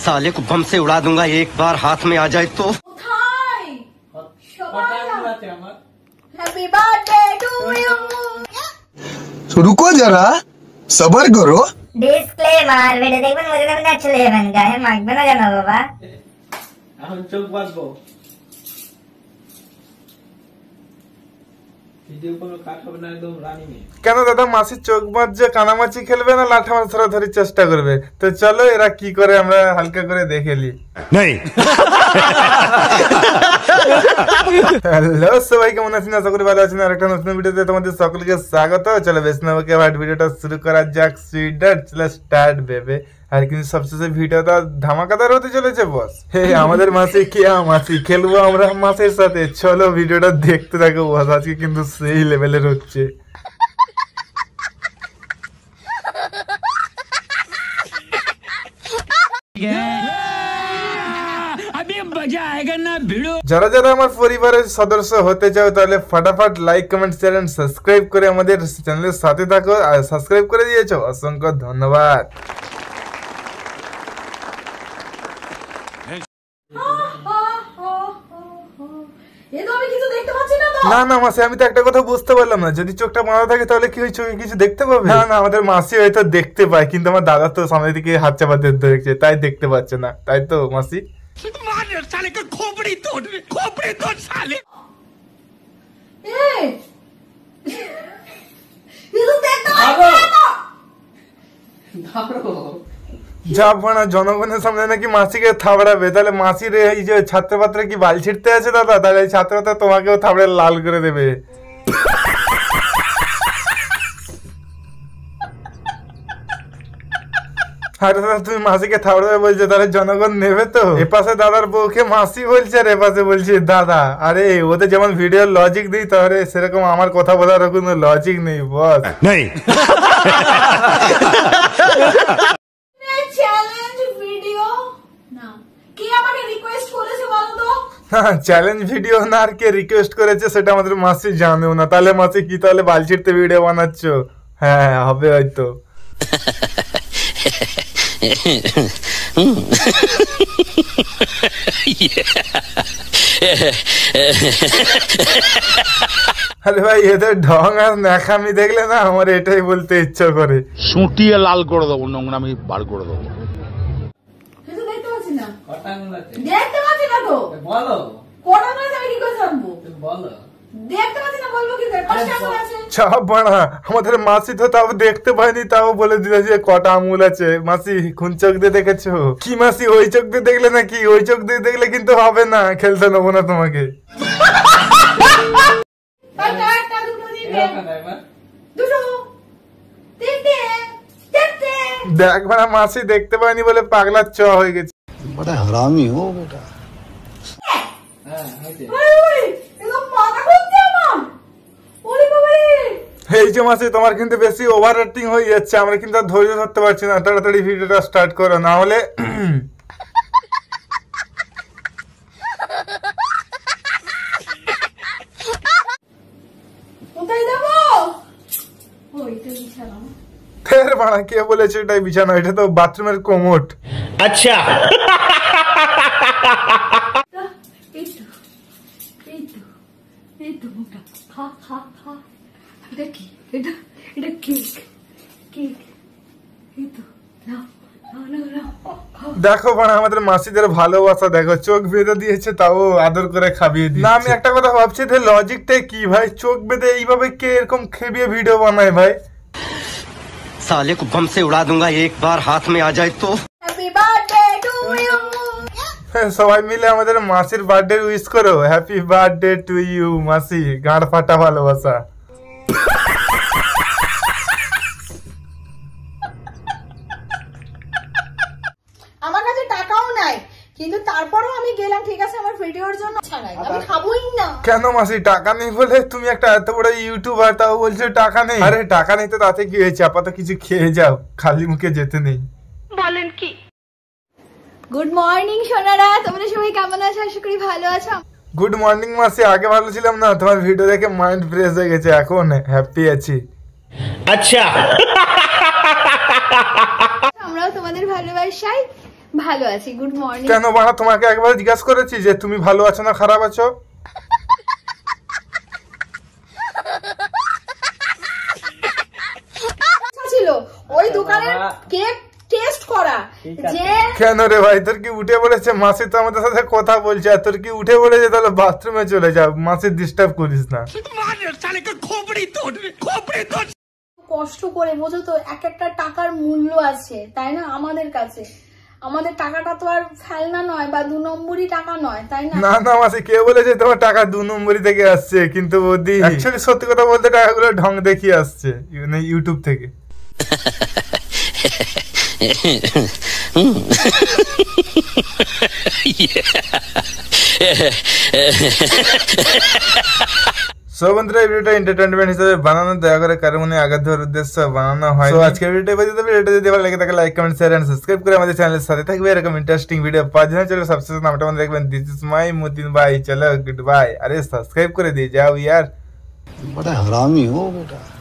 साले को बम से उड़ा दूंगा एक बार हाथ में आ जाए तो। Happy birthday to you. रुको जरा सबर करो। ডিসক্লেমার ভিডিও দেখবেন মজা করবেন না চলে যাবেন গায়ে মাখবে না জানো বাবা এখন চোখ বাঁধবো ভিডিও কোনো কাট হবে না একদম রানিং এ কেন দাদা মাসি চোখ বাঁধছে কানামাছি খেলবে না লাঠা মাছ ধরাধরির চেষ্টা করবে তো চলো এরা কি করে আমরা হালকা করে দেখে নি नहीं হ্যালো সবাই কেমন আছেন আশা করি ভালো আছেন আর একটা নতুন ভিডিওতে তোমাদের সকলকে স্বাগত চলো বেশ না ওকে আবার ভিডিওটা শুরু করা যাক সুইডার চলো স্টার্ট বেবে আর কিন্তু সবচেয়ে ভিডিওটা ধামাকাদার হতে চলেছে বস হে আমাদের মাসি কি মাসি খেলবো আমরা মাসের সাথে চলো ভিডিওটা দেখতে থাকো বস আজকে কিন্তু সেই লেভেলের হচ্ছে যারা যারা আমার পরিবারের সদস্য হতে চাও তাহলে ফটাফট like comment share and subscribe করে আমাদের চ্যানেলের সাথে থাকো আর সাবস্ক্রাইব করে দিয়েছো অসংখ্য ধন্যবাদ। না না মাসি আমি তো একটা কথা বুঝতে পারলাম না যদি চোখটা বাঁধা থাকে তাহলে কি ওই চোখে কিছু দেখতে পাবে না না আমাদের মাসি হয়তো দেখতে পায় কিন্তু আমার দাদা তো সামনে দিকে হাত চাপা দেখছে তাই দেখতে পাচ্ছে না তাই তো মাসি যা ভাড়া জনগণের সামনে নাকি মাসিকে থাবড়াবে তাহলে মাসির এই যে ছাত্র পাত্রে কি বাল ছিটতে আছে দাদা তাহলে এই ছাত্র পাত্র তোমাকেও থাবড়ে লাল করে দেবে আরে দাদা তুমি মাসিকে থাবড়াবে বলছো তাহলে জনগণ নেবে তো এপাশে দাদার বউকে মাসি বলছে আর এপাশে বলছে দাদা আরে ওদের যেমন ভিডিওর লজিক দিই তাহলে সেরকম আমার কথা বলার কোনো লজিক নেই বস नहीं চ্যালেঞ্জ ভিডিও না কে আমাকে রিকোয়েস্ট করেছে বলো তো চ্যালেঞ্জ ভিডিও না আর কে রিকোয়েস্ট করেছে সেটা আমাদের মাসি জানেও না তাহলে মাসি কি তাহলে বাল ছিটতে ভিডিও বানাচ্ছো হ্যাঁ হবে হয়তো আরে ভাই এদের ঢং আর ন্যাকামি দেখলে না আমার এটাই বলতে ইচ্ছা করে সুটিয়ে লাল করে দেবো নোংরামি বার করে দেবো কিছু দেখতে পাচ্ছি না কটা আঙুল আছে দেখতে পাচ্ছি না তো বলো কোন আঙুল আছে আমি কি করে জানবো বলো দেখতে পাচ্ছি না বলবো কি করে পাঁচটা আঙুল আছে চাপ বাড়া আমাদের মাসি তো তাও দেখতে পায়নি তাও বলে দিল যে কটা আঙুল আছে মাসি কোন চোখ দিয়ে দেখেছো কি মাসি ওই চোখ দিয়ে দেখলে নাকি ওই চোখ দিয়ে দেখলে কিন্তু হবে না খেলতে নেবো না তোমাকে একটা দুটো দিবে দুটো তিনটে চারটে দেখ বাড়া মাসি দেখতে পায়নি বলে পাগলার চ হয়ে গেছে बड़ा हरामी हो बेटा হ্যাঁ হইছে ওই এলো মাথা ঘুরছে আমার ওরে বাবা রে এই যে মাসি তোমার কিন্তু বেশি ওভার অ্যাক্টিং হয়ে যাচ্ছে আমরা কিন্তু আর ধৈর্য ধরতে পারছি না তাড়াতাড়ি ভিডিওটা স্টার্ট করো না হলে কোথায় যাবো ওই তো বিছানা ফের বাড়া কে বলেছে এটাই বিছানা এটা তো বাথরুমের কোমোট अच्छा এই তো মুখটা খা খা খা এটা কি এটা এটা কেক কেক এই তো নাও নাও নাও নাও দেখো বাড়া আমাদের মাসিদের ভালোবাসা দেখো চোখ বেঁধে দিয়েছে তাও আদর করে খাবিয়ে দিয়েছে না আমি একটা কথা ভাবছি যে লজিকটাই কি ভাই চোখ বেঁধে এইভাবে কে এরকম খেবিয়ে ভিডিও বানায় ভাই साले को बम से उड़ा दूंगा एक बार हाथ में आ जाए तो। হ্যাপি বার্থডে টু ইউ সবাই মিলে আমাদের মাসির বার্থডে উইশ করো হ্যাপি বার্থডে টু ইউ মাসি গাঁড় ফাটা ভালোবাসা আমার কাছে টাকাও নাই কিন্তু তারপরেও আমি গেলাম ঠিক আছে আমার ভিডিওর জন্য ছাড়াই আমি খাবোই না কেন মাসি টাকা নেই বলে তুমি একটা এত বড় ইউটিউবার তাও বলছো টাকা নেই আরে টাকা নেই তো তাতে কি হয়েছে আপাতত কিছু খেয়ে যাও খালি মুখে যেতে নেই বলেন কি গুড মর্নিং সোনারা তোমরা সবাই কেমন আছো আশা করি ভালো আছো গুড মর্নিং মাসি আগে ভালো ছিলাম না তোমার ভিডিও দেখে মাইন্ড ফ্রেশ হয়ে গেছে এখন হ্যাপি আছি अच्छा আমরাও তোমাদের ভালোবাসায় ভালো আছি, গুড মর্নিং। কেন বানা, তোমাকে একবার জিজ্ঞাসা করেছি যে তুমি ভালো আছো না খারাপ আছো? ছিল ওই দোকানের কেক টেস্ট করা যে। কেন রে ভাই, তোর কি উঠে বলেছে? মাসি তো আমাদের সাথে কথা বলছে, আর তোর কি উঠে বলেছে তাহলে বাথরুমে চলে যা, মাসি ডিস্টার্ব করিস না। কষ্ট করে বোঝো তো, এক একটা টাকার মূল্য আছে তাই না আমাদের কাছে। আমাদের টাকাটা তো আর ফেলনা নয় বা 2 নম্বরই টাকা নয়, তাই না? না না মাসি, কে বলেছে তোমার টাকা 2 নম্বরই থেকে আসছে? কিন্তু বৌদি অ্যাকচুয়ালি সত্যি কথা বলতে টাকাগুলো ঢং দেখিয়ে আসছে, মানে ইউটিউব থেকে। সো বন্ধুরা, এই ভিডিওটা এন্টারটেইনমেন্ট হিসেবে বানানো, দয়া করে কারো মনে আঘাত দেওয়ার উদ্দেশ্য বানানো হয়। তো আজকের ভিডিওটা ভিডিওটা যদি ভালো লাগে থাকে like comment share and subscribe করে আমাদের চ্যানেলের সাথে থাকবে। এরকম ইন্টারেস্টিং ভিডিও পাওয়ার জন্য চলো সবশেষে নামটা মনে রাখবেন, দিস ইজ মাই মতিন ভাই। চলো গুড বাই। আরে সাবস্ক্রাইব করে দিয়ে যাও यार। बड़ा हरामी हो बेटा।